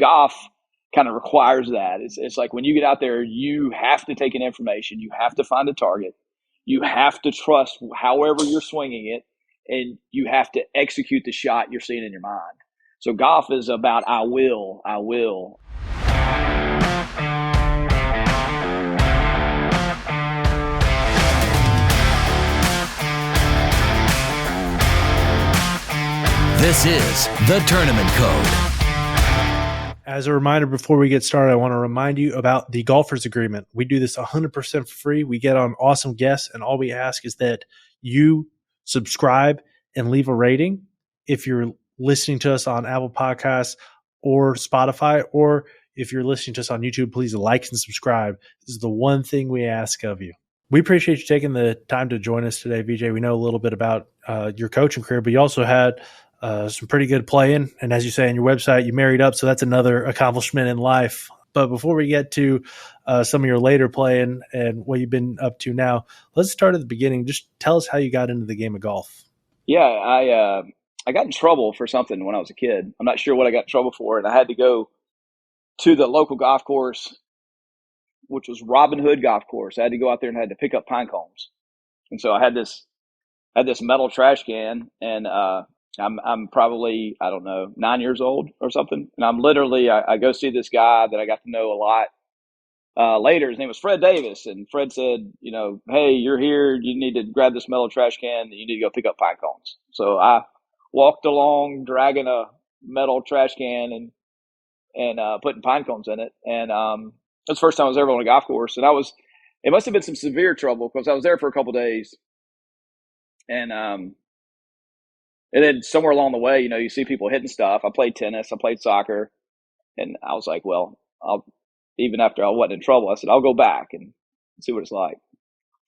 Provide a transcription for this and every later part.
golf kind of requires that. It's like when you get out there, you have to take in information. You have to find a target. You have to trust however you're swinging it, and you have to execute the shot you're seeing in your mind. So golf is about I will. This is The Tournament Code. As a reminder, before we get started, I want to remind you about the Golfers Agreement. We do this 100% free. We get on awesome guests, and all we ask is that you subscribe and leave a rating if you're listening to us on Apple Podcasts or Spotify, or if you're listening to us on YouTube, please like and subscribe. This is the one thing we ask of you. We appreciate you taking the time to join us today, VJ. We know a little bit about your coaching career, but you also had some pretty good playing. And as you say on your website, you married up. So that's another accomplishment in life. But before we get to some of your later playing and what you've been up to now, let's start at the beginning. Just tell us how you got into the game of golf. Yeah, I got in trouble for something when I was a kid. I'm not sure what I got in trouble for. And I had to go to the local golf course, which was Robin Hood Golf Course. I had to go out there and I had to pick up pine cones. And so I had this metal trash can, and I'm probably, 9 years old or something. And I'm literally, I go see this guy that I got to know a lot later. His name was Fred Davis. And Fred said, hey, you're here. You need to grab this metal trash can. You need to go pick up pine cones. So I walked along dragging a metal trash can and putting pine cones in it. And that's the first time I was ever on a golf course. And it must have been some severe trouble because I was there for a couple of days. And then somewhere along the way, you see people hitting stuff. I played tennis, I played soccer, and I was like, well, even after I wasn't in trouble, I said, I'll go back and see what it's like.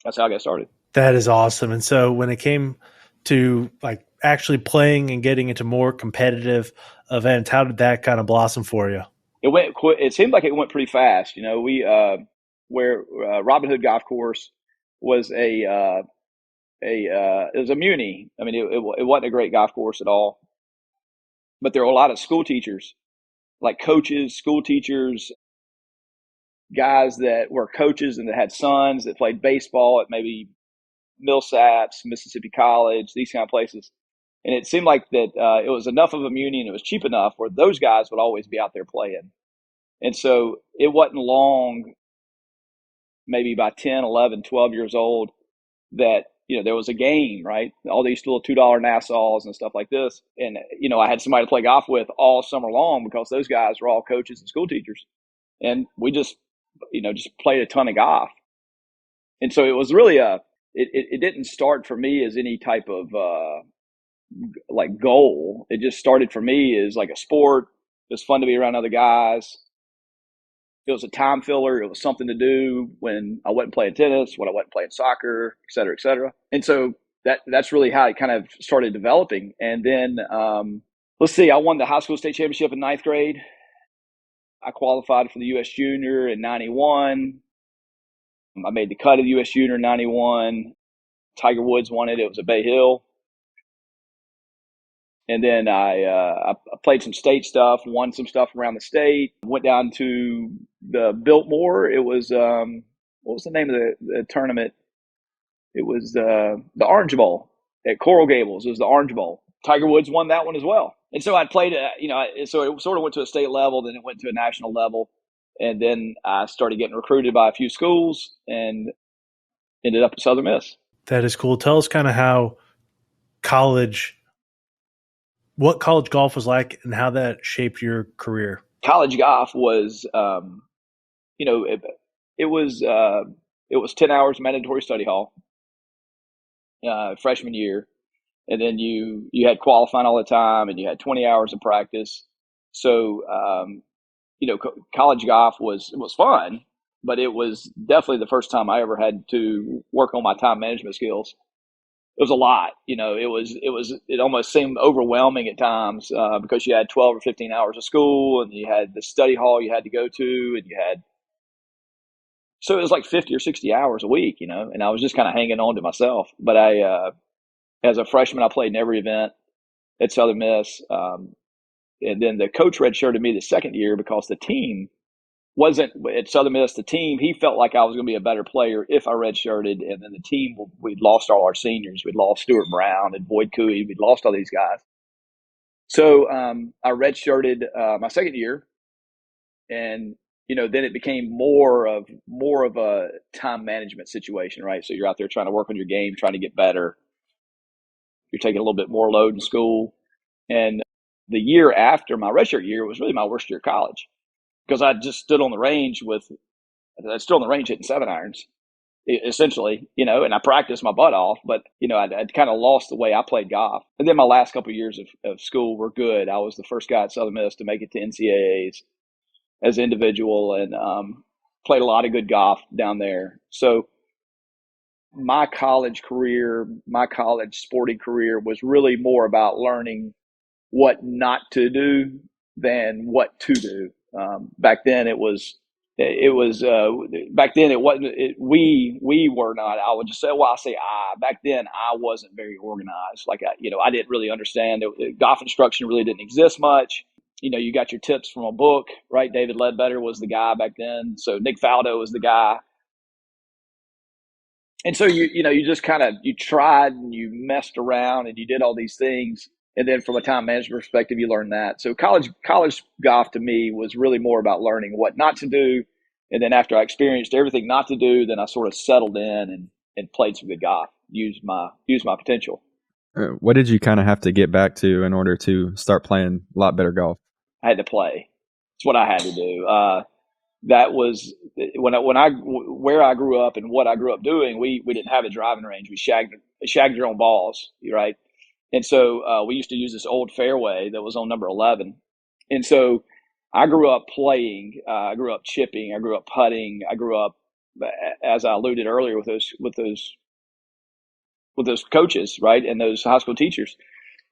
That's how I got started. That is awesome. And so when it came to like actually playing and getting into more competitive events, how did that kind of blossom for you? It seemed like it went pretty fast. Where Robin Hood Golf Course was it was a muni. I mean, it wasn't a great golf course at all, but there were a lot of school teachers, like coaches, school teachers, guys that were coaches and that had sons that played baseball at maybe Millsaps, Mississippi College, these kind of places. And it seemed like that it was enough of a muni and it was cheap enough where those guys would always be out there playing. And so it wasn't long, maybe by 10, 11, 12 years old, that there was a game, right? All these little $2 Nassaus and stuff like this. And, I had somebody to play golf with all summer long because those guys were all coaches and school teachers. And we just played a ton of golf. And so it was really it didn't start for me as any type of like goal. It just started for me as like a sport. It was fun to be around other guys. It was a time filler. It was something to do when I wasn't playing tennis, when I wasn't playing soccer, et cetera, et cetera. And so that's really how it kind of started developing. And then, I won the high school state championship in ninth grade. I qualified for the U.S. Junior in 91. I made the cut of the U.S. Junior in 91. Tiger Woods won it. It was at Bay Hill. And then I played some state stuff, won some stuff around the state, went down to the Biltmore. It was, what was the name of the tournament? It was the Orange Bowl at Coral Gables. It was the Orange Bowl. Tiger Woods won that one as well. And so I played, so it sort of went to a state level, then it went to a national level. And then I started getting recruited by a few schools and ended up at Southern Miss. That is cool. Tell us kind of how what college golf was like and how that shaped your career. College golf was, it was 10 hours mandatory study hall, freshman year. And then you had qualifying all the time and you had 20 hours of practice. So, college golf was fun, but it was definitely the first time I ever had to work on my time management skills. It was a lot, it almost seemed overwhelming at times because you had 12 or 15 hours of school and you had the study hall you had to go to and so it was like 50 or 60 hours a week, and I was just kind of hanging on to myself. But as a freshman, I played in every event at Southern Miss. And then the coach redshirted me the second year because the team wasn't at Southern Miss. The team, he felt like I was going to be a better player if I redshirted. And then the team, we'd lost all our seniors. We'd lost Stuart Brown and Boyd Cooey. We'd lost all these guys. So I redshirted my second year, and then it became more of a time management situation, right? So you're out there trying to work on your game, trying to get better. You're taking a little bit more load in school, and the year after my redshirt year was really my worst year of college because I just stood on the range hitting 7-irons essentially, and I practiced my butt off, but I'd kind of lost the way I played golf. And then my last couple of years of school were good. I was the first guy at Southern Miss to make it to NCAAs as an individual, and played a lot of good golf down there. So my college sporting career was really more about learning what not to do than what to do. Back then it was back then it wasn't, we were not, I would just say, well, I say back then I wasn't very organized. Like, I didn't really understand golf instruction really didn't exist much. You got your tips from a book, right? David Ledbetter was the guy back then. So Nick Faldo was the guy. And so you just kind of, you tried and you messed around and you did all these things. And then from a time management perspective, you learn that. So college golf to me was really more about learning what not to do. And then after I experienced everything not to do, then I sort of settled in and played some good golf, used my potential. What did you kind of have to get back to in order to start playing a lot better golf? I had to play. It's what I had to do. That was where I grew up and what I grew up doing. We didn't have a driving range. We shagged your own balls, right? And so we used to use this old fairway that was on number 11. And so I grew up playing. I grew up chipping. I grew up putting. I grew up, as I alluded earlier, with those coaches, right, and those high school teachers.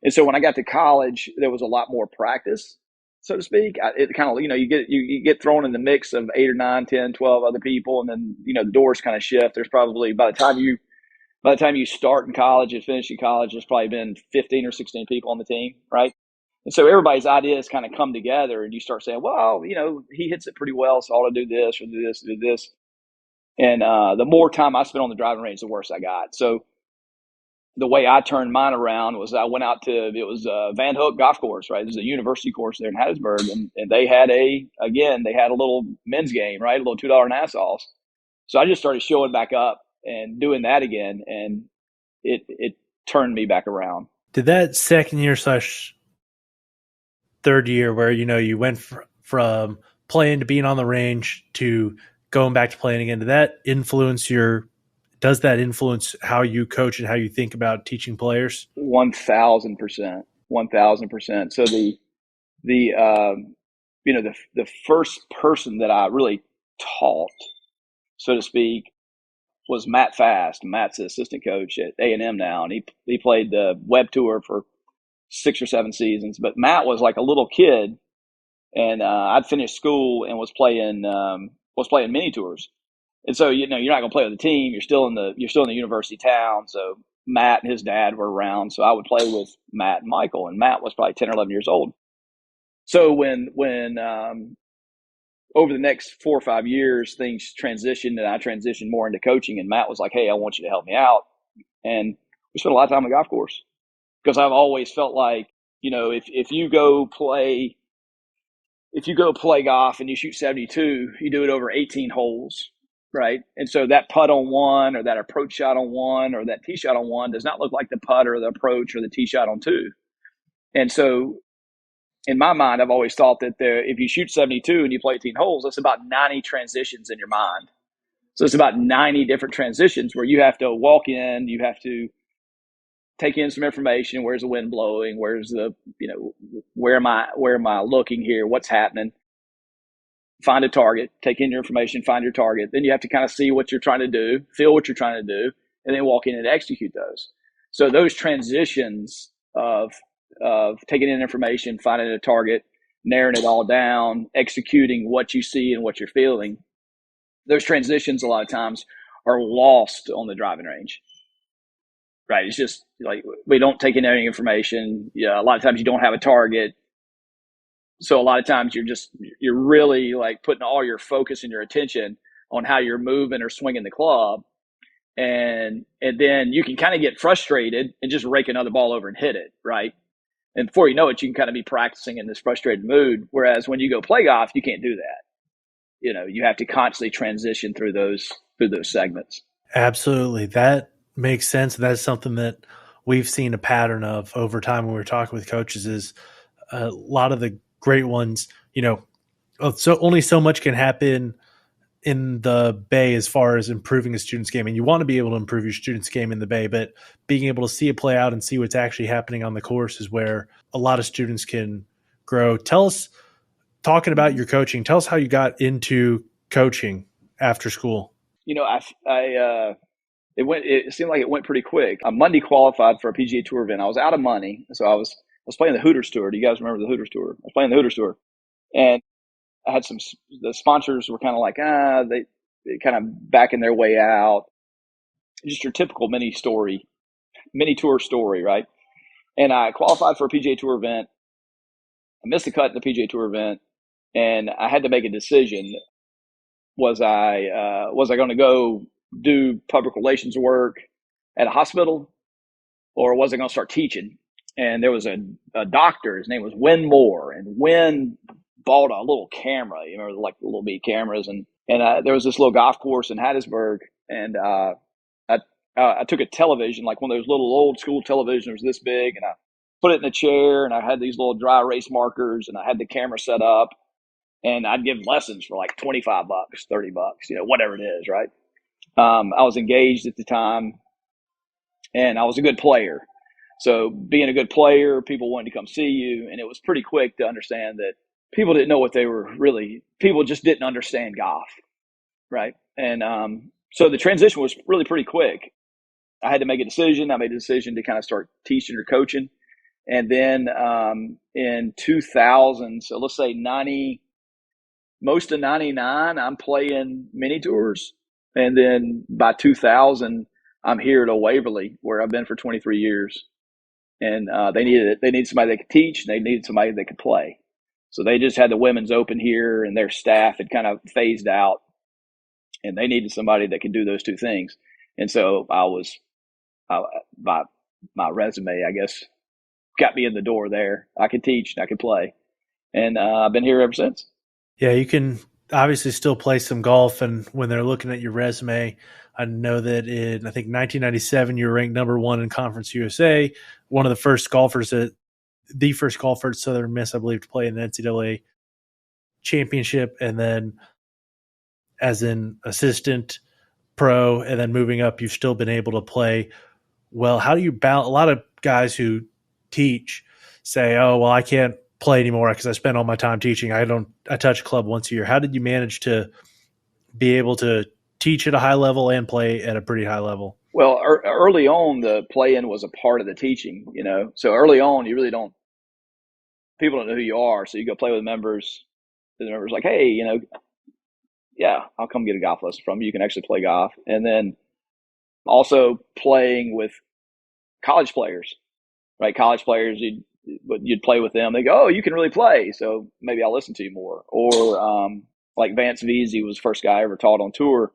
And so when I got to college, there was a lot more practice, so to speak. It kind of, you get thrown in the mix of 8 or 9, 10, 12 other people, and then the doors kind of shift. There's probably by the time you start in college and finish in college, there's probably been 15 or 16 people on the team, right? And so everybody's ideas kind of come together, and you start saying, well, he hits it pretty well, so I ought to do this or do this or do this. And the more time I spent on the driving range, the worse I got. So the way I turned mine around was I went out to, it was Van Hook Golf Course, right? There's a university course there in Hattiesburg, and they had a little men's game, right? A little $2 Nassau's. So I just started showing back up and doing that again, and it turned me back around. Did that second year / third year where you went from playing to being on the range to going back to playing again, does that influence how you coach and how you think about teaching players? 1,000%. 1,000%. So the first person that I really taught, so to speak, was Matt Fast. Matt's the assistant coach at A&M now, and he played the Web Tour for 6 or 7 seasons. But Matt was like a little kid, and I'd finished school and was playing mini tours. And so you're not going to play with the team. You're still in the university town. So Matt and his dad were around, so I would play with Matt and Michael. And Matt was probably 10 or 11 years old. So when over the next 4 or 5 years, things transitioned, and I transitioned more into coaching. And Matt was like, "Hey, I want you to help me out." And we spent a lot of time on the golf course because I've always felt like, if you go play golf and you shoot 72, you do it over 18 holes, right? And so that putt on one, or that approach shot on one, or that tee shot on one does not look like the putt or the approach or the tee shot on two. And so in my mind, I've always thought that if you shoot 72 and you play 18 holes, that's about 90 transitions in your mind. So it's about 90 different transitions where you have to walk in, you have to take in some information. Where's the wind blowing? Where's the, where am I looking here? What's happening? Find a target, take in your information, find your target. Then you have to kind of see what you're trying to do, feel what you're trying to do, and then walk in and execute those. So those transitions of taking in information, finding a target, narrowing it all down, executing what you see and what you're feeling, those transitions a lot of times are lost on the driving range. Right. It's just like we don't take in any information. Yeah, a lot of times you don't have a target. So a lot of times you're really like putting all your focus and your attention on how you're moving or swinging the club. And then you can kind of get frustrated and just rake another ball over and hit it, right? And before you know it, you can kind of be practicing in this frustrated mood. Whereas when you go play golf, you can't do that. You have to constantly transition through those segments. Absolutely. That makes sense. That's something that we've seen a pattern of over time when we're talking with coaches is a lot of the great ones, so only so much can happen in the Bay as far as improving a student's game. And you want to be able to improve your student's game in the Bay, but being able to see it play out and see what's actually happening on the course is where a lot of students can grow. Talking about your coaching, tell us how you got into coaching after school. It seemed like it went pretty quick. I Monday qualified for a PGA Tour event. I was out of money, so I was playing the Hooters Tour. Do you guys remember the Hooters Tour? I was playing the Hooters Tour, and I had the sponsors were kind of like, they kind of backing their way out. Just your typical mini tour story, right? And I qualified for a PGA Tour event. I missed the cut in the PGA Tour event, and I had to make a decision. Was I going to go do public relations work at a hospital, or was I going to start teaching? And there was a doctor. His name was Win Moore, and Win bought a little camera. You remember, like the little beat cameras, and there was this little golf course in Hattiesburg, and I took a television, like one of those little old school televisions, this big, and I put it in a chair, and I had these little dry erase markers, and I had the camera set up, and I'd give lessons for like $25, $30, whatever it is, right? I was engaged at the time, and I was a good player. So being a good player, people wanted to come see you, and it was pretty quick to understand that people didn't know what they were really. People just didn't understand golf, right? And so the transition was really pretty quick. I had to make a decision. I made a decision to kind of start teaching or coaching, and then in 2000, so let's say 90, most of 99, I'm playing mini tours, and then by 2000, I'm here at Waverly, where I've been for 23 years. And they needed somebody that could teach, and they needed somebody that could play. So they just had the Women's Open here, and their staff had kind of phased out, and they needed somebody that could do those two things. And so my resume, I guess, got me in the door there. I could teach and I could play, and I've been here ever since. Yeah, you can obviously still play some golf, and when they're looking at your resume, I know that in, I think, 1997, you were ranked number 1 in Conference USA, one of the first golfers at Southern Miss, I believe, to play in the NCAA championship, and then as an assistant pro, and then moving up, you've still been able to play well. How do you balance? A lot of guys who teach say, oh, well, I can't play anymore because I spend all my time teaching. I touch a club once a year. How did you manage to be able to teach at a high level and play at a pretty high level? Well, early on, the play-in was a part of the teaching, So early on, you really people don't know who you are. So you go play with members. And the members like, hey, yeah, I'll come get a golf lesson from you. You can actually play golf. And then also playing with college players, right? College players, you'd play with them. They go, oh, you can really play. So maybe I'll listen to you more. Or like Vance Veazey was the first guy I ever taught on tour.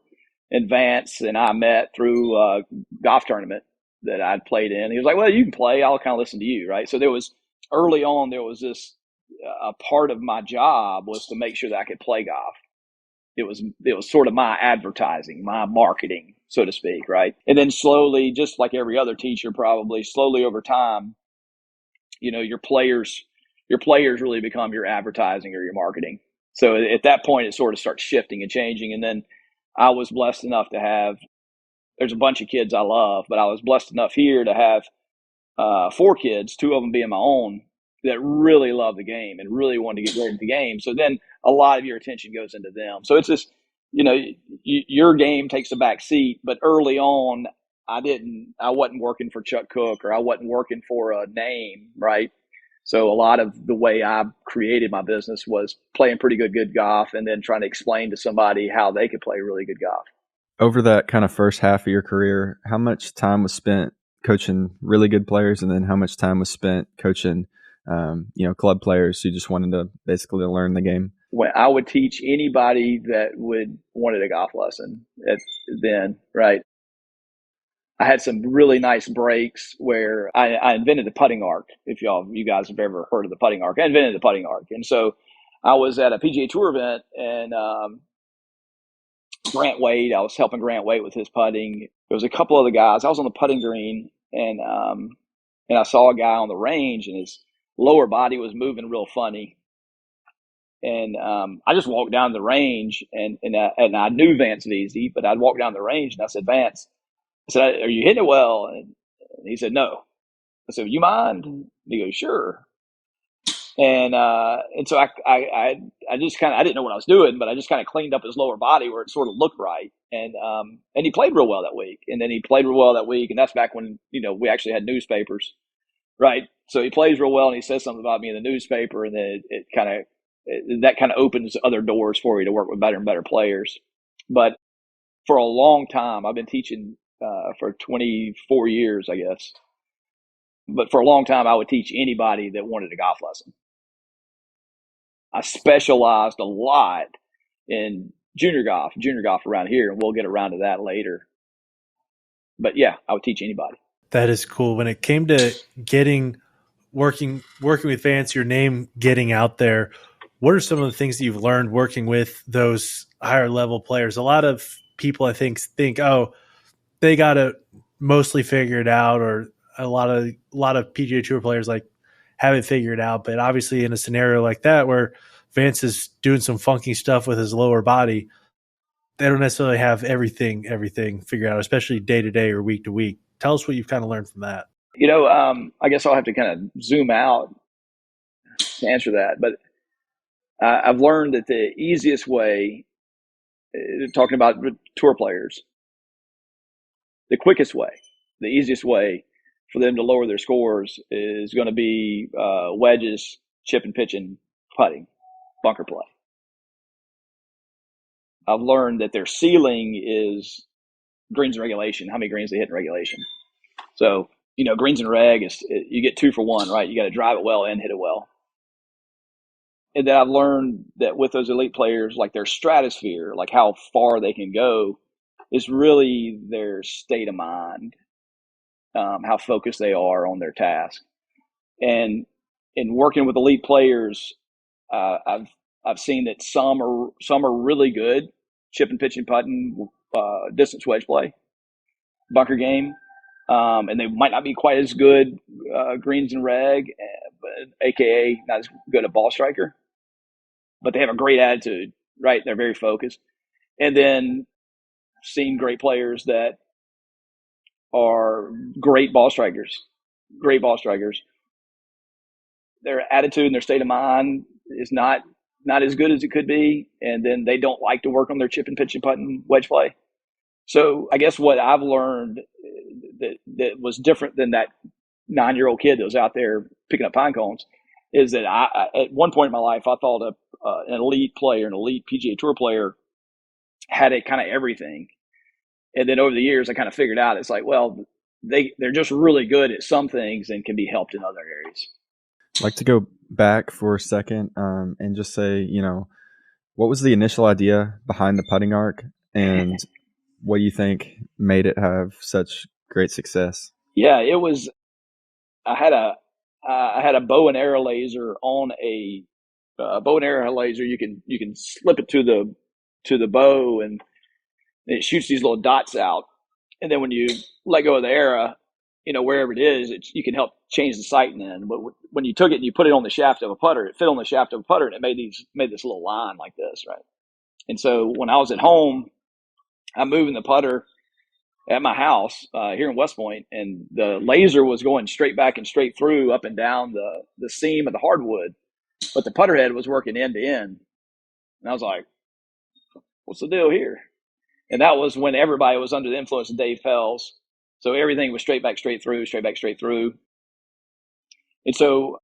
And Vance and I met through a golf tournament that I'd played in. He was like, well, you can play. I'll kind of listen to you, right? So early on, there was this, a part of my job was to make sure that I could play golf. It was sort of my advertising, my marketing, so to speak, right? And then slowly, just like every other teacher, probably slowly over time, your players really become your advertising or your marketing. So at that point, it sort of starts shifting and changing. And then I was blessed enough to have, there's a bunch of kids I love, but I was blessed enough here to have 4 kids, 2 of them being my own, that really love the game and really want to get great at the game. So then a lot of your attention goes into them. So it's just, your game takes a back seat, but early on, I wasn't working for Chuck Cook, or I wasn't working for a name, right? So a lot of the way I created my business was playing pretty good golf, and then trying to explain to somebody how they could play really good golf. Over that kind of first half of your career, how much time was spent coaching really good players, and then how much time was spent coaching club players who just wanted to basically learn the game? When I would teach anybody that wanted a golf lesson then, right? I had some really nice breaks where I invented the putting arc. If you guys have ever heard of the putting arc, I invented the putting arc. And so I was at a PGA Tour event, and Grant Wade, I was helping Grant Wade with his putting. There was a couple other guys. I was on the putting green, and I saw a guy on the range, and his lower body was moving real funny. And I just walked down the range, and I knew Vance Veazey, but I'd walk down the range, and I said, Vance, I said, are you hitting it well? And he said, no. I said, you mind? And he goes, sure. And so I just kind of, I didn't know what I was doing, but I just kind of cleaned up his lower body where it sort of looked right. And he played real well that week. And then he played real well that week. And that's back when, we actually had newspapers, right? So he plays real well, and he says something about me in the newspaper, and then that kind of opens other doors for you to work with better and better players. But for a long time, I've been teaching for 24 years, I guess. But for a long time, I would teach anybody that wanted a golf lesson. I specialized a lot in junior golf around here, and we'll get around to that later. But yeah, I would teach anybody. That is cool. When it came to working with Vance, your name getting out there, what are some of the things that you've learned working with those higher level players? A lot of people, I think, oh, they got to mostly figure it out, or a lot of PGA Tour players have it figured out. But obviously, in a scenario like that where Vance is doing some funky stuff with his lower body, they don't necessarily have everything figured out, especially day to day or week to week. Tell us what you've kind of learned from that. I guess I'll have to kind of zoom out to answer that. But I've learned that the easiest way, talking about tour players, the quickest way, the easiest way for them to lower their scores is going to be wedges, chip and pitching, putting, bunker play. I've learned that their ceiling is greens and regulation, how many greens they hit in regulation. So, greens and reg, you get 2 for 1, right? You got to drive it well and hit it well. And then I've learned that with those elite players, their stratosphere, how far they can go, is really their state of mind, how focused they are on their task. And in working with elite players, I've seen that some are really good chip and pitching, putting, distance wedge play, bunker game, and they might not be quite as good greens and reg, but AKA not as good a ball striker, but they have a great attitude, right? They're very focused. And then seen great players that are great ball strikers. Their attitude and their state of mind is not as good as it could be, and then they don't like to work on their chip and pitch and putting wedge play. So I guess what I've learned that was different than that 9-year-old kid that was out there picking up pine cones is that I at one point in my life, I thought an elite player, an elite PGA Tour player, had a kind of everything. And then over the years, I kind of figured out it's they're just really good at some things and can be helped in other areas. I'd like to go back for a second and just say, what was the initial idea behind the putting arc, and what do you think made it have such great success? Yeah, it was. I had a bow and arrow laser on a bow and arrow laser. You can slip it to the bow, and it shoots these little dots out. And then when you let go of the arrow, wherever it is, you can help change the sighting in. But when you took it and you put it on the shaft of a putter, it fit on the shaft of a putter, and it made this little line like this, right? And so when I was at home, I'm moving the putter at my house here in West Point, and the laser was going straight back and straight through, up and down the seam of the hardwood, but the putter head was working end to end. And I was like, what's the deal here? And that was when everybody was under the influence of Dave Fells. So everything was straight back, straight through. And so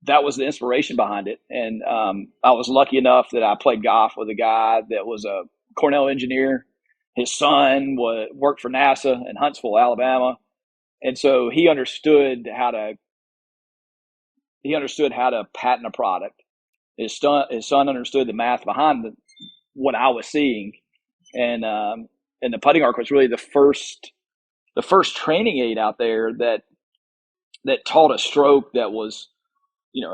that was the inspiration behind it. And I was lucky enough that I played golf with a guy that was a Cornell engineer. His son worked for NASA in Huntsville, Alabama. And so he understood how to he understood how to patent a product. His son understood the math behind what I was seeing, and the putting arc was really the first training aid out there that taught a stroke that was,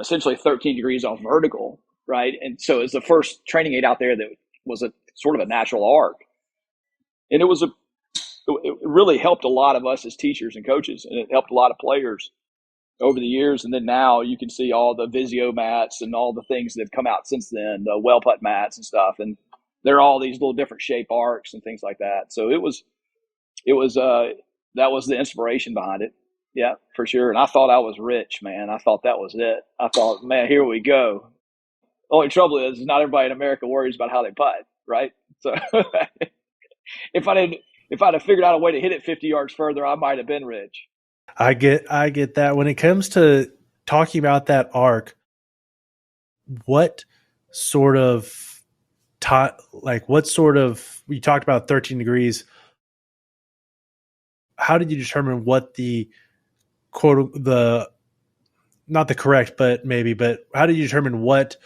essentially 13 degrees off vertical, right? And so it's the first training aid out there that was a sort of a natural arc, and it really helped a lot of us as teachers and coaches, and it helped a lot of players over the years. And then now you can see all the Vizio mats and all the things that have come out since then, the well putt mats and stuff, and they're all these little different shape arcs and things like that. So it was that was the inspiration behind it. Yeah, for sure. And I thought I was rich, man. I thought that was it. I thought, man, here we go. Only trouble is not everybody in America worries about how they putt, right? So if I'd have figured out a way to hit it 50 yards further, I might have been rich. I get that. When it comes to talking about that arc, what sort of you talked about 13 degrees. How did you determine what not the correct, but how did you determine what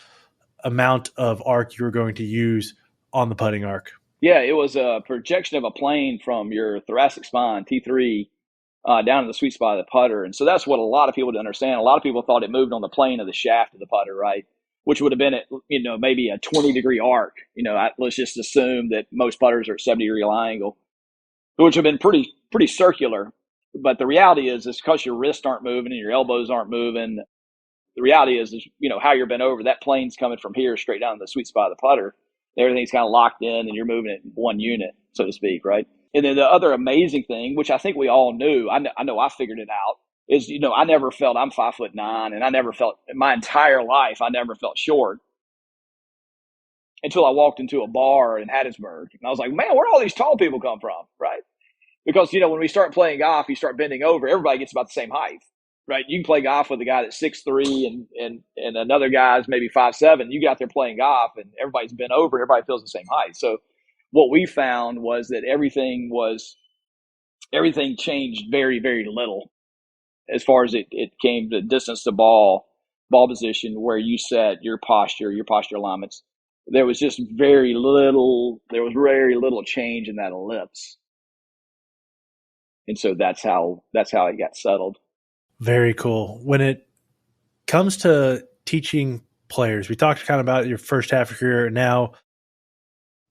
amount of arc you were going to use on the putting arc? Yeah, it was a projection of a plane from your thoracic spine, T3, down to the sweet spot of the putter. And so that's what a lot of people didn't understand. A lot of people thought it moved on the plane of the shaft of the putter, right? Which would have been at, maybe a 20-degree arc. Let's just assume that most putters are at 70-degree lie angle, which would have been pretty circular. But the reality is because your wrists aren't moving and your elbows aren't moving, the reality is how you're bent over, that plane's coming from here straight down to the sweet spot of the putter. Everything's kind of locked in and you're moving it in one unit, so to speak, right? And then the other amazing thing, which I think we all knew, I know I figured it out, is, I never felt, I'm 5'9", and I never felt, in my entire life, I never felt short until I walked into a bar in Hattiesburg. And I was like, man, where do all these tall people come from, right? Because, when we start playing golf, you start bending over, everybody gets about the same height, right? You can play golf with a guy that's 6'3" and another guy's maybe 5'7". You get out there playing golf and everybody's bent over, everybody feels the same height. So what we found was that everything changed very, very little as far as it came to distance to ball position, where you set your posture alignments. There was very little change in that ellipse. And so that's how it got settled. Very cool. When it comes to teaching players, we talked kind of about your first half of your career. Now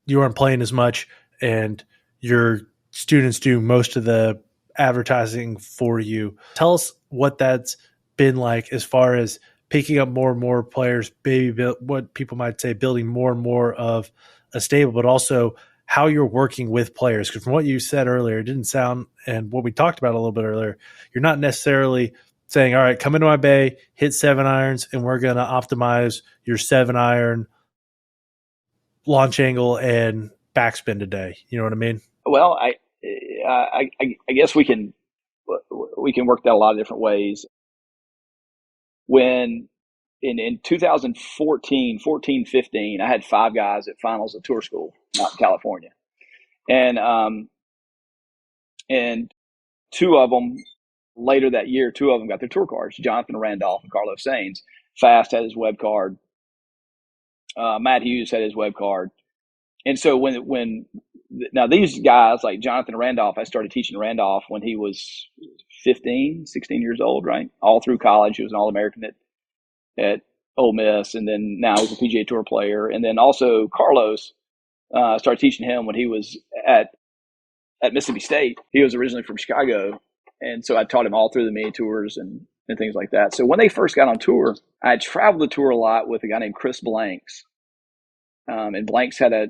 you aren't playing as much and your students do most of the advertising for you. Tell us what that's been like as far as picking up more and more players, what people might say, building more and more of a stable, but also how you're working with players. Because from what you said earlier, it didn't sound, and what we talked about a little bit earlier, you're not necessarily saying, all right, come into my bay, hit 7 irons, and we're going to optimize your 7-iron launch angle and backspin today. You know what I mean? Well, I guess we can work that a lot of different ways. When in 2014, 15, I had 5 guys at finals at tour school out in California. And 2 of them later that year, 2 of them got their tour cards, Jonathan Randolph and Carlos Sainz. Fast had his web card. Matt Hughes had his web card. And so now these guys like Jonathan Randolph, I started teaching Randolph when he was 15, 16 years old, right? All through college. He was an All-American at Ole Miss. And then now he's a PGA Tour player. And then also Carlos, started teaching him when he was at Mississippi State. He was originally from Chicago. And so I taught him all through the mini tours and things like that. So when they first got on tour, I had traveled the tour a lot with a guy named Chris Blanks. And Blanks had a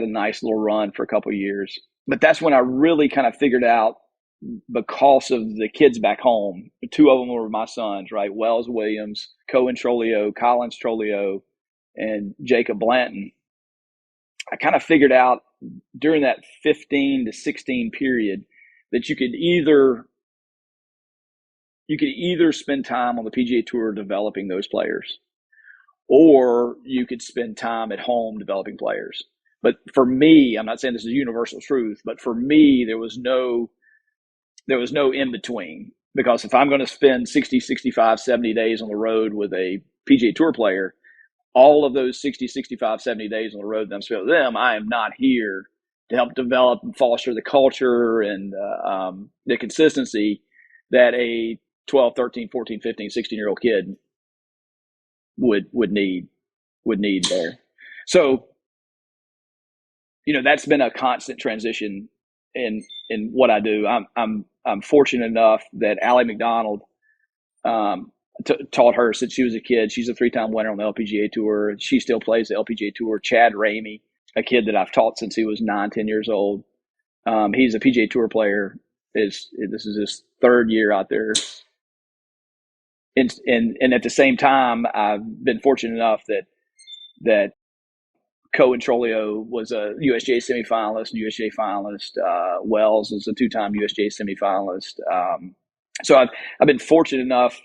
nice little run for a couple of years. But that's when I really kind of figured out, because of the kids back home, 2 of them were my sons, right? Wells Williams, Cohen Trolio, Collins Trolio, and Jacob Blanton. I kind of figured out during that 15 to 16 period that you could either spend time on the PGA Tour developing those players, or you could spend time at home developing players. But for me, I'm not saying this is universal truth, but for me, there was no in between. Because if I'm going to spend 60, 65, 70 days on the road with a PGA Tour player, all of those 60, 65, 70 days on the road that I'm spending with them, I am not here to help develop and foster the culture and the consistency that a 12, 13, 14, 15, 16-year-old kid would need there. So, that's been a constant transition in what I do. I'm fortunate enough that Allie McDonald taught her since she was a kid. She's a 3-time winner on the LPGA Tour. She still plays the LPGA Tour. Chad Ramey, a kid that I've taught since he was 9, 10 years old. He's a PGA Tour player. This is his 3rd year out there. And at the same time, I've been fortunate enough that Cohen Trolio was a USGA semifinalist, USGA finalist. Wells was a 2-time USGA semifinalist. So I've been fortunate enough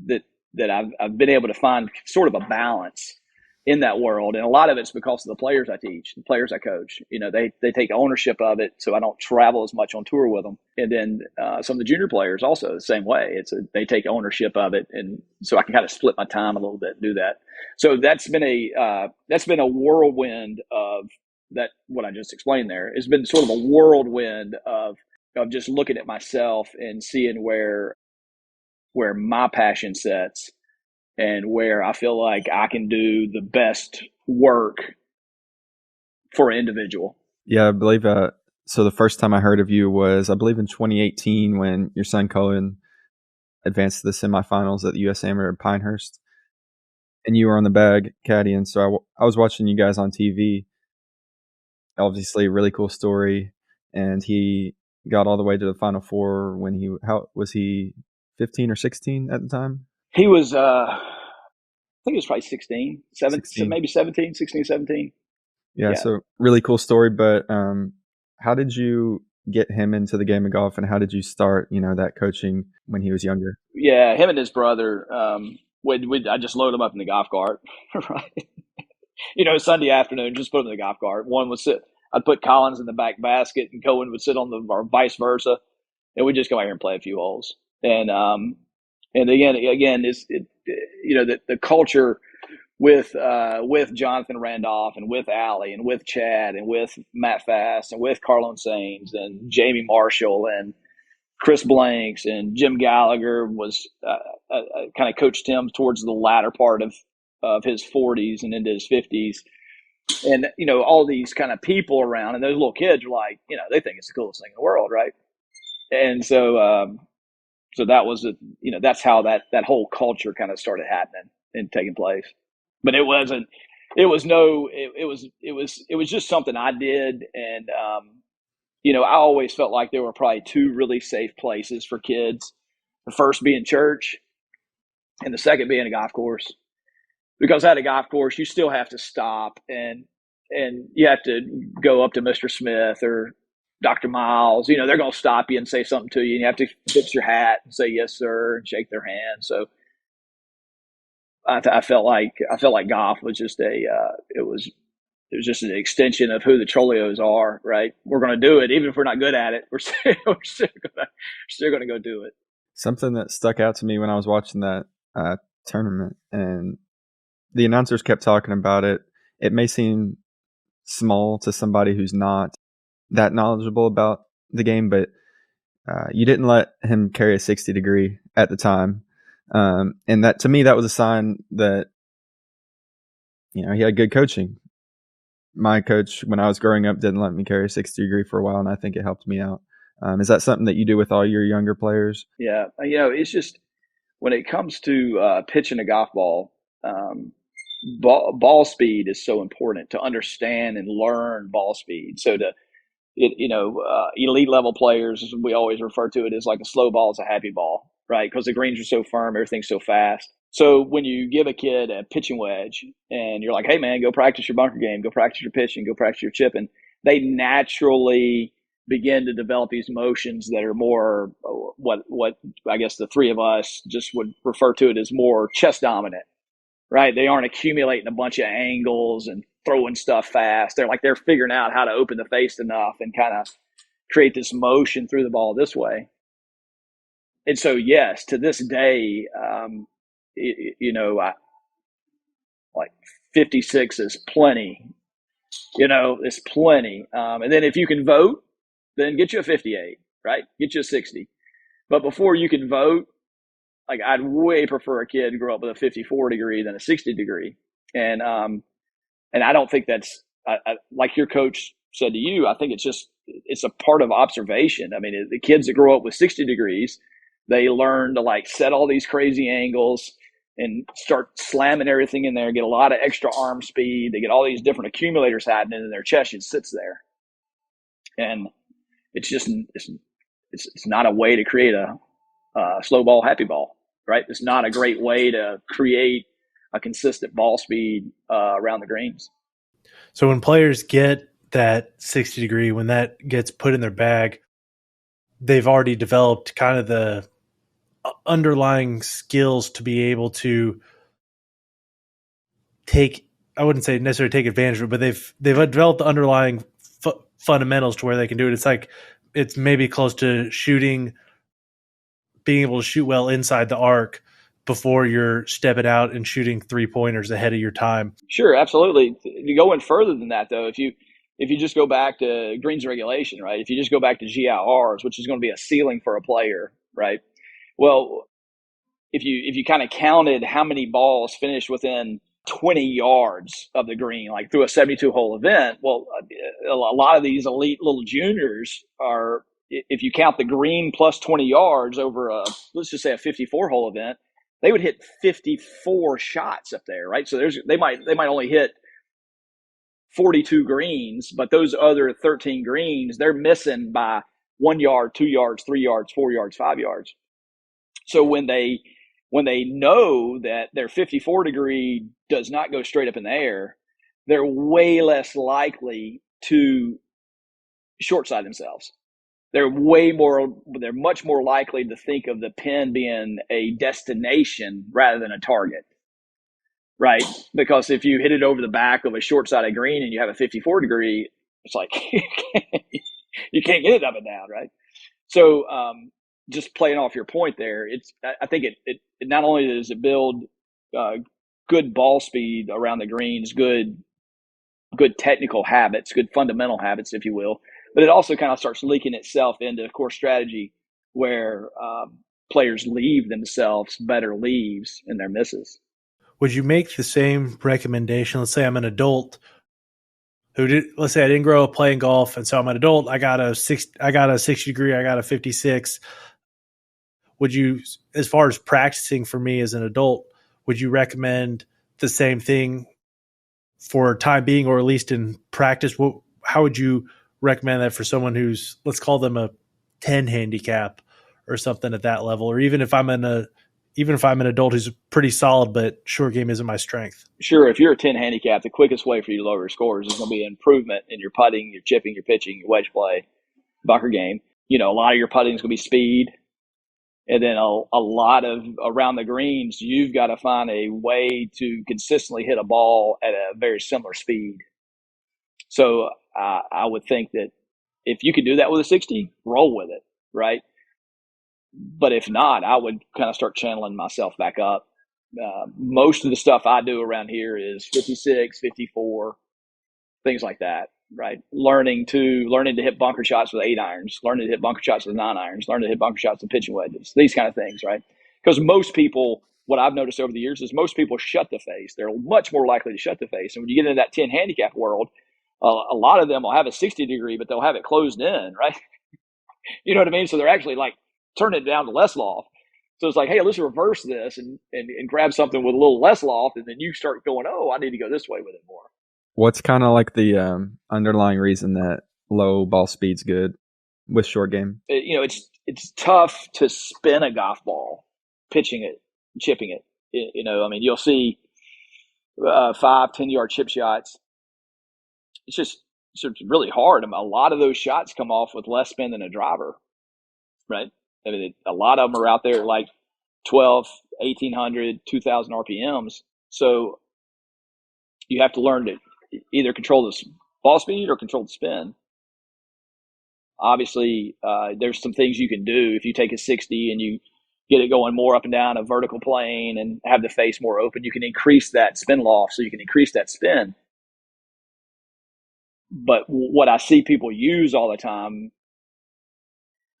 that I've been able to find sort of a balance in that world. And a lot of it's because of the players I teach, the players I coach. They take ownership of it, so I don't travel as much on tour with them. And then some of the junior players also the same way. They take ownership of it, and so I can kind of split my time a little bit and do that. So that's been a whirlwind of that. What I just explained there has been sort of a whirlwind of just looking at myself and seeing where my passion sets and where I feel like I can do the best work for an individual. Yeah, I believe so the first time I heard of you was, I believe, in 2018 when your son Cohen advanced to the semifinals at the U.S. Amateur at Pinehurst. And you were on the bag caddy, and so I was watching you guys on TV. Obviously, a really cool story. And he got all the way to the Final Four when how was he, 15 or 16 at the time? He was, I think he was probably 16, 16. maybe 17, 16, 17. Yeah, so really cool story. But how did you get him into the game of golf, and how did you start, that coaching when he was younger? Yeah, him and his brother, I just loaded him up in the golf cart, right? Sunday afternoon, just put him in the golf cart. One would sit, I'd put Collins in the back basket, and Cohen would sit or vice versa, and we'd just go out here and play a few holes. And again, the culture with Jonathan Randolph and with Allie and with Chad and with Matt Fast and with Carlon Sains and Jamie Marshall and Chris Blanks and Jim Gallagher was kind of coached him towards the latter part of his 40s and into his 50s. And, all these kind of people around, and those little kids are like, they think it's the coolest thing in the world, right? And so that was, that's how that whole culture kind of started happening and taking place. But it was just something I did. And, I always felt like there were probably 2 really safe places for kids. The first being church and the second being a golf course. Because at a golf course, you still have to stop and you have to go up to Mr. Smith or Dr. Miles. They're going to stop you and say something to you, and you have to fix your hat and say yes, sir, and shake their hand. So I felt like golf was just it was just an extension of who the Trolios are, right? We're going to do it, even if we're not good at it. We're still going to go do it. Something that stuck out to me when I was watching that tournament, and the announcers kept talking about it. It may seem small to somebody who's not that knowledgeable about the game, but you didn't let him carry a 60 degree at the time. And that, to me, that was a sign that, he had good coaching. My coach, when I was growing up, didn't let me carry a 60 degree for a while, and I think it helped me out. Is that something that you do with all your younger players? Yeah. It's just, when it comes to pitching a golf ball, ball speed is so important to understand and learn ball speed. So elite level players, we always refer to it as like a slow ball is a happy ball, right? Because the greens are so firm, everything's so fast. So when you give a kid a pitching wedge and you're like, hey man, go practice your bunker game, go practice your pitching, go practice your chipping, they naturally begin to develop these motions that are more what I guess the 3 of us just would refer to it as more chest dominant, right? They aren't accumulating a bunch of angles and throwing stuff fast. They're figuring out how to open the face enough and kind of create this motion through the ball this way. And so, yes, to this day, like 56 is plenty. It's plenty. And then if you can vote, then get you a 58, right? Get you a 60. But before you can vote, like I'd way prefer a kid grow up with a 54 degree than a 60 degree. And I don't think that's like your coach said to you. I think it's a part of observation. I mean, the kids that grow up with 60 degrees, they learn to like set all these crazy angles and start slamming everything in there, get a lot of extra arm speed. They get all these different accumulators happening in their chest. It sits there. And it's just, it's not a way to create a slow ball, happy ball, right? It's not a great way to create a consistent ball speed around the greens. So when players get that 60 degree, when that gets put in their bag, they've already developed kind of the underlying skills to be able to take, I wouldn't say necessarily take advantage of it, but they've developed the underlying fundamentals to where they can do it. It's like, it's maybe close to shooting, being able to shoot well inside the arc before you're stepping out and shooting 3-pointers ahead of your time. Sure, absolutely. Going further than that, though, if you just go back to greens regulation, right? If you just go back to GIRs, which is going to be a ceiling for a player, right? Well, if you kind of counted how many balls finished within 20 yards of the green, like through a 72-hole event, well, a lot of these elite little juniors are, if you count the green plus 20 yards over let's just say a 54-hole event, they would hit 54 shots up there, right? So they might only hit 42 greens, but those other 13 greens, they're missing by 1 yard, 2 yards, 3 yards, 4 yards, 5 yards. So when they know that their 54 degree does not go straight up in the air, they're way less likely to short side themselves. They're much more likely to think of the pin being a destination rather than a target, right? Because if you hit it over the back of a short-sided green and you have a 54 degree, it's like you can't get it up and down, right? So just playing off your point there, I think it not only does it build good ball speed around the greens, good technical habits, good fundamental habits, if you will, but it also kind of starts leaking itself into course strategy where players leave themselves better leaves in their misses. Would you make the same recommendation? Let's say I'm an adult let's say I didn't grow up playing golf, and so I'm an adult. I got a 60 degree, I got a 56. Would you, as far as practicing for me as an adult, would you recommend the same thing for time being, or at least in practice? How would you recommend that for someone who's, let's call them a 10 handicap or something at that level, or even if I'm an adult who's pretty solid, but short game isn't my strength? Sure. If you're a 10 handicap, the quickest way for you to lower your scores is going to be an improvement in your putting, your chipping, your pitching, your wedge play, bunker game. A lot of your putting is going to be speed. And then a lot of around the greens, you've got to find a way to consistently hit a ball at a very similar speed. So I would think that if you could do that with a 60, roll with it, right? But if not, I would kind of start channeling myself back up. Most of the stuff I do around here is 56, 54, things like that, right? Learning to hit bunker shots with 8 irons, learning to hit bunker shots with 9 irons, learning to hit bunker shots with pitching wedges, these kind of things, right? Because most people, what I've noticed over the years is most people shut the face. They're much more likely to shut the face. And when you get into that 10 handicap world, a lot of them will have a 60 degree, but they'll have it closed in, right? You know what I mean? So they're actually like turning it down to less loft. So it's like, hey, let's reverse this and grab something with a little less loft, and then you start going, oh, I need to go this way with it more. What's kind of like the underlying reason that low ball speed's good with short game? It's tough to spin a golf ball, pitching it, chipping it. You'll see 5-10 yard chip shots. It's just really hard. A lot of those shots come off with less spin than a driver, right? A lot of them are out there like 12, 1,800, 2,000 RPMs. So you have to learn to either control the ball speed or control the spin. Obviously, there's some things you can do. If you take a 60 and you get it going more up and down a vertical plane and have the face more open. You can increase that spin loft, so you can increase that spin. But what I see people use all the time,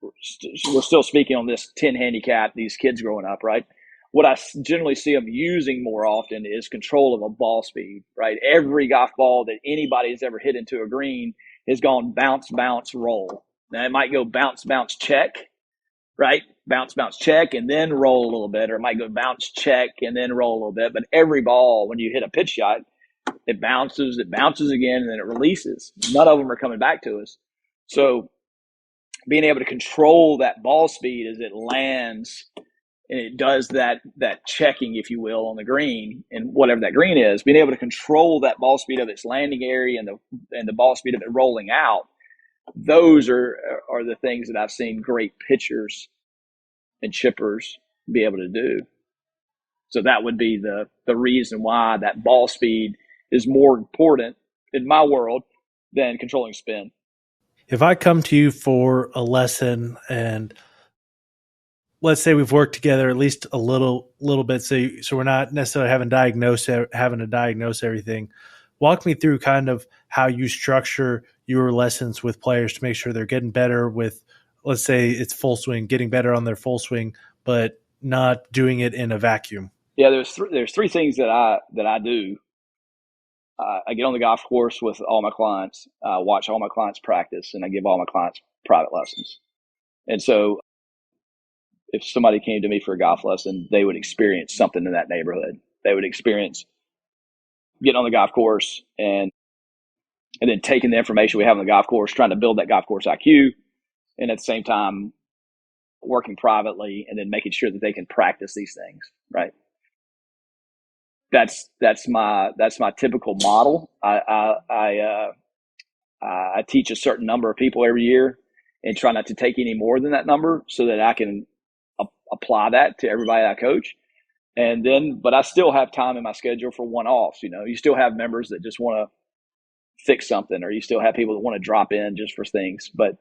we're still speaking on this 10 handicap, these kids growing up, right? What I generally see them using more often is control of a ball speed, right? Every golf ball that anybody has ever hit into a green has gone bounce, bounce, roll. Now it might go bounce, bounce, check, right? Bounce, bounce, check, and then roll a little bit, or it might go bounce, check, and then roll a little bit. But every ball, when you hit a pitch shot, it bounces again, and then it releases. None of them are coming back to us. So being able to control that ball speed as it lands and it does that checking, if you will, on the green and whatever that green is, being able to control that ball speed of its landing area and the ball speed of it rolling out, those are the things that I've seen great pitchers and chippers be able to do. So that would be the reason why that ball speed is more important in my world than controlling spin. If I come to you for a lesson, and let's say we've worked together at least a little bit, so we're not necessarily having to diagnose everything. Walk me through kind of how you structure your lessons with players to make sure they're getting better with, let's say it's full swing, getting better on their full swing, but not doing it in a vacuum. Yeah, there's three things that I do. I get on the golf course with all my clients, watch all my clients practice, and I give all my clients private lessons. And so if somebody came to me for a golf lesson, they would experience something in that neighborhood. They would experience getting on the golf course and then taking the information we have on the golf course, trying to build that golf course IQ, and at the same time working privately and then making sure that they can practice these things, right? That's my typical model. I teach a certain number of people every year and try not to take any more than that number so that I can apply that to everybody I coach. And then, but I still have time in my schedule for one-offs. You still have members that just want to fix something, or you still have people that want to drop in just for things. But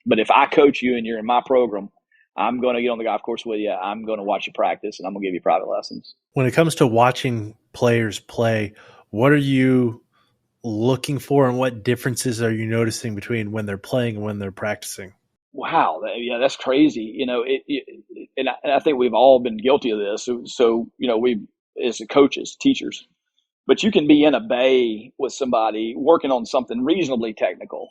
if I coach you and you're in my program, I'm going to get on the golf course with you. I'm going to watch you practice, and I'm going to give you private lessons. When it comes to watching players play, what are you looking for, and what differences are you noticing between when they're playing and when they're practicing? Wow, that's crazy. And I think we've all been guilty of this. So we as coaches, teachers, but you can be in a bay with somebody working on something reasonably technical,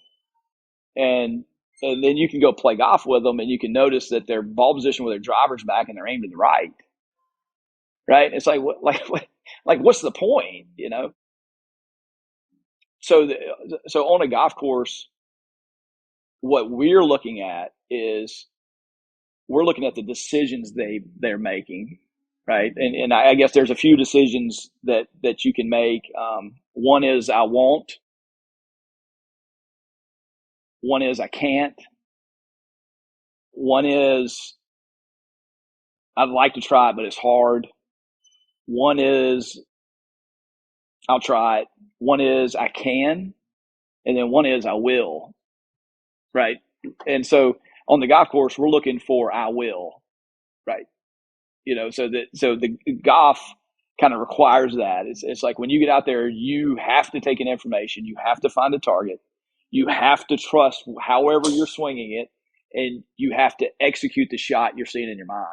and then you can go play golf with them, and you can notice that their ball position with their driver's back and they're aimed to the right. Right? It's like what's the point? So on a golf course, what we're looking at is we're looking at the decisions they're making, right? And I guess there's a few decisions that you can make. One is I won't. One is I can't. One is I'd like to try it, but it's hard. One is I'll try it. One is I can. And then one is I will. Right. And so on the golf course, we're looking for I will. Right. So the golf kind of requires that. It's like when you get out there, you have to take in information. You have to find a target. You have to trust however you're swinging it, and you have to execute the shot you're seeing in your mind.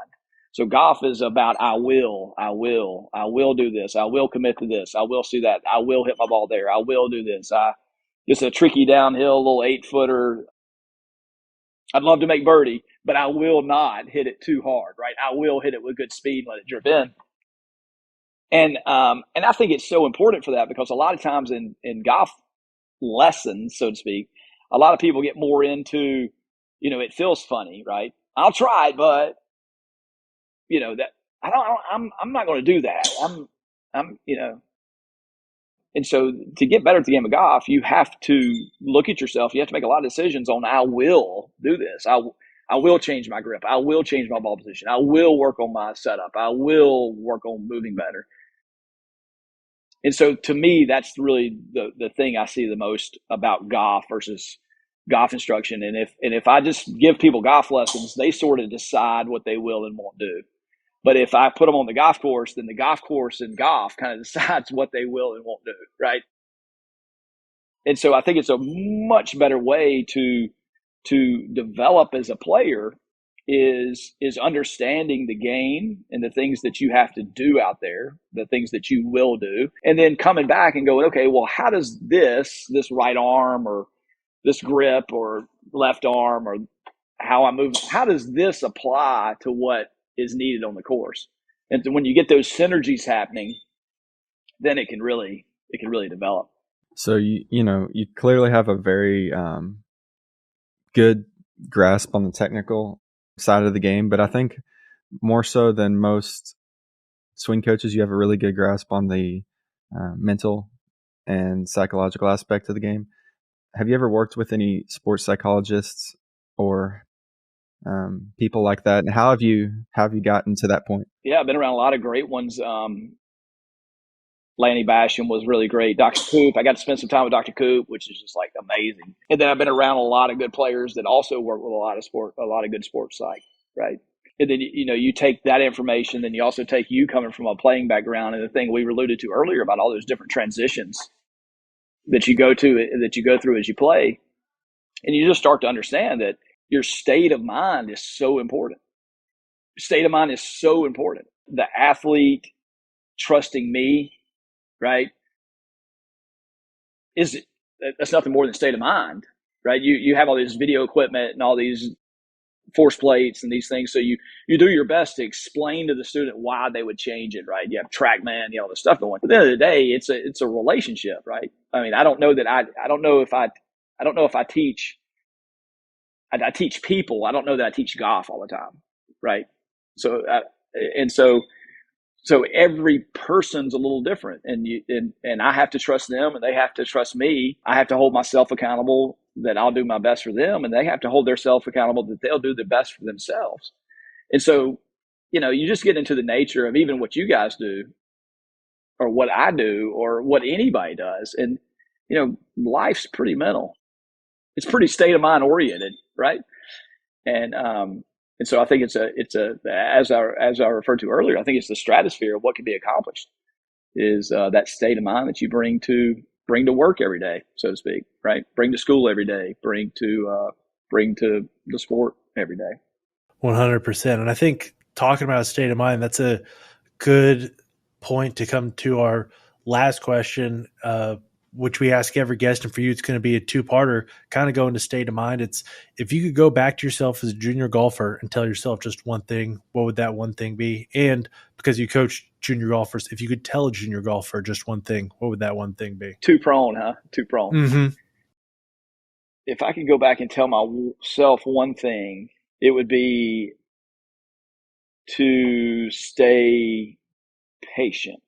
So golf is about I will do this. I will commit to this. I will see that. I will hit my ball there. I will do this. It's a tricky downhill, little 8-footer. I'd love to make birdie, but I will not hit it too hard, right? I will hit it with good speed and let it drip in. And I think it's so important for that because a lot of times in golf lessons, so to speak, a lot of people get more into, it feels funny, right? I'll try it, but that I'm not going to do that. And so to get better at the game of golf, you have to look at yourself. You have to make a lot of decisions on, I will do this. I will change my grip. I will change my ball position. I will work on my setup. I will work on moving better. And so to me, that's really the thing I see the most about golf versus golf instruction. And if I just give people golf lessons, they sort of decide what they will and won't do. But if I put them on the golf course, then the golf course and golf kind of decides what they will and won't do, right? And so I think it's a much better way to develop as a player is understanding the game and the things that you have to do out there, the things that you will do, and then coming back and going, okay, well, how does this right arm or this grip or left arm or how I move, how does this apply to what is needed on the course? And when you get those synergies happening, then it can really develop. So you clearly have a very good grasp on the technical side of the game, but I think more so than most swing coaches, you have a really good grasp on the mental and psychological aspect of the game. Have you ever worked with any sports psychologists or people like that? And how have you gotten to that point? Yeah, I've been around a lot of great ones. Lanny Basham was really great. Dr. Coop, I got to spend some time with Dr. Coop, which is just like amazing. And then I've been around a lot of good players that also work with a lot of good sports psych, right? And then, you take that information, then you also take you coming from a playing background and the thing we alluded to earlier about all those different transitions that you go through as you play. And you just start to understand that your state of mind is so important. State of mind is so important. The athlete trusting me, right? That's nothing more than state of mind, right? You have all this video equipment and all these force plates and these things. So you do your best to explain to the student why they would change it, right? You have TrackMan, all this stuff going. But at the end of the day, it's a relationship, right? I mean, I don't know if I teach people. I don't know that I teach golf all the time, right? So so every person's a little different, and I have to trust them, and they have to trust me. I have to hold myself accountable that I'll do my best for them, and they have to hold themselves accountable that they'll do the best for themselves. And so, you just get into the nature of even what you guys do, or what I do, or what anybody does, and life's pretty mental. It's pretty state of mind oriented, right? And so I think it's as I referred to earlier, I think it's the stratosphere of what can be accomplished is that state of mind that you bring to work every day, so to speak, right? Bring to school every day, bring to the sport every day. 100%. And I think talking about a state of mind, that's a good point to come to our last question, which we ask every guest, and for you, it's going to be a two-parter, kind of go into state of mind. It's if you could go back to yourself as a junior golfer and tell yourself just one thing, what would that one thing be? And because you coach junior golfers, if you could tell a junior golfer just one thing, what would that one thing be? Too prone, huh? Too prone. Mm-hmm. If I could go back and tell myself one thing, it would be to stay patient.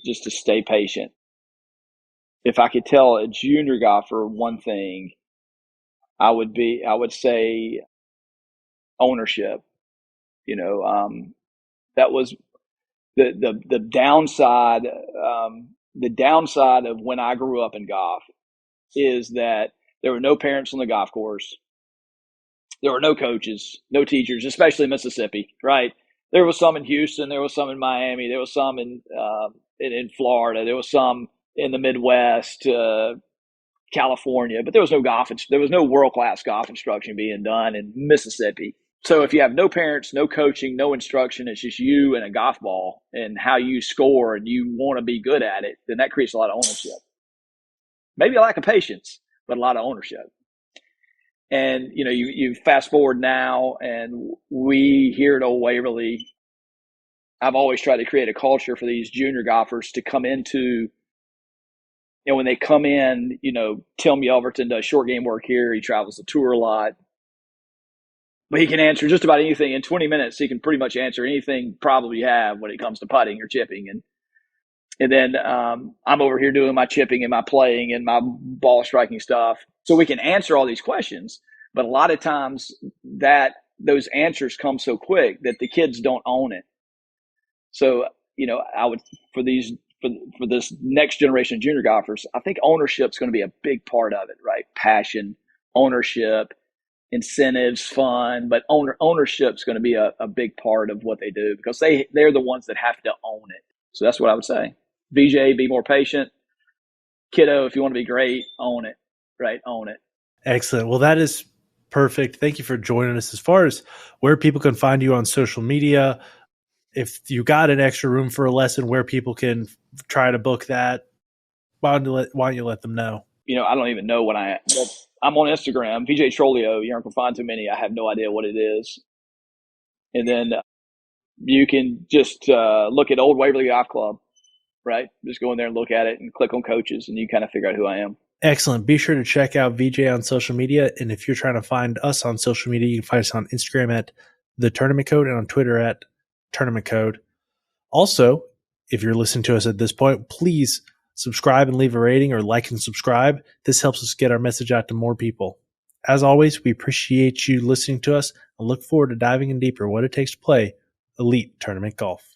Just to stay patient. If I could tell a junior golfer one thing, I would say ownership. That was the downside. The downside of when I grew up in golf is that there were no parents on the golf course. There were no coaches, no teachers, especially in Mississippi, right? There was some in Houston. There was some in Miami. There was some in Florida. There was some in the Midwest, California. But there was no golf. There was no world-class golf instruction being done in Mississippi. So if you have no parents, no coaching, no instruction, it's just you and a golf ball and how you score and you want to be good at it, then that creates a lot of ownership. Maybe a lack of patience, but a lot of ownership. And, you fast forward now, and we here at Old Waverly, I've always tried to create a culture for these junior golfers to come into, when they come in, Tim Yelverton does short game work here. He travels the tour a lot. But he can answer just about anything. In 20 minutes, he can pretty much answer anything problem you have when it comes to putting or chipping. And then I'm over here doing my chipping and my playing and my ball striking stuff. So we can answer all these questions. But a lot of times those answers come so quick that the kids don't own it. So, I would, for these for this next generation of junior golfers, I think ownership's going to be a big part of it, right? Passion, ownership, incentives, fun, but ownership's going to be a big part of what they do because they're the ones that have to own it. So that's what I would say. VJ, be more patient. Kiddo, if you want to be great, own it, right? Own it. Excellent. Well, that is perfect. Thank you for joining us. As far as where people can find you on social media, if you got an extra room for a lesson where people can try to book that, why don't you let them know? I don't even know when I'm on Instagram, VJ Trolio. You aren't going to find too many. I have no idea what it is. And then you can just look at Old Waverly Golf Club, right? Just go in there and look at it and click on coaches, and you kind of figure out who I am. Excellent. Be sure to check out VJ on social media. And if you're trying to find us on social media, you can find us on Instagram at The Tournament Code and on Twitter at Tournament Code. Also, if you're listening to us at this point, please subscribe and leave a rating, or like and subscribe. This helps us get our message out to more people. As always, we appreciate you listening to us and look forward to diving in deeper what it takes to play elite tournament golf.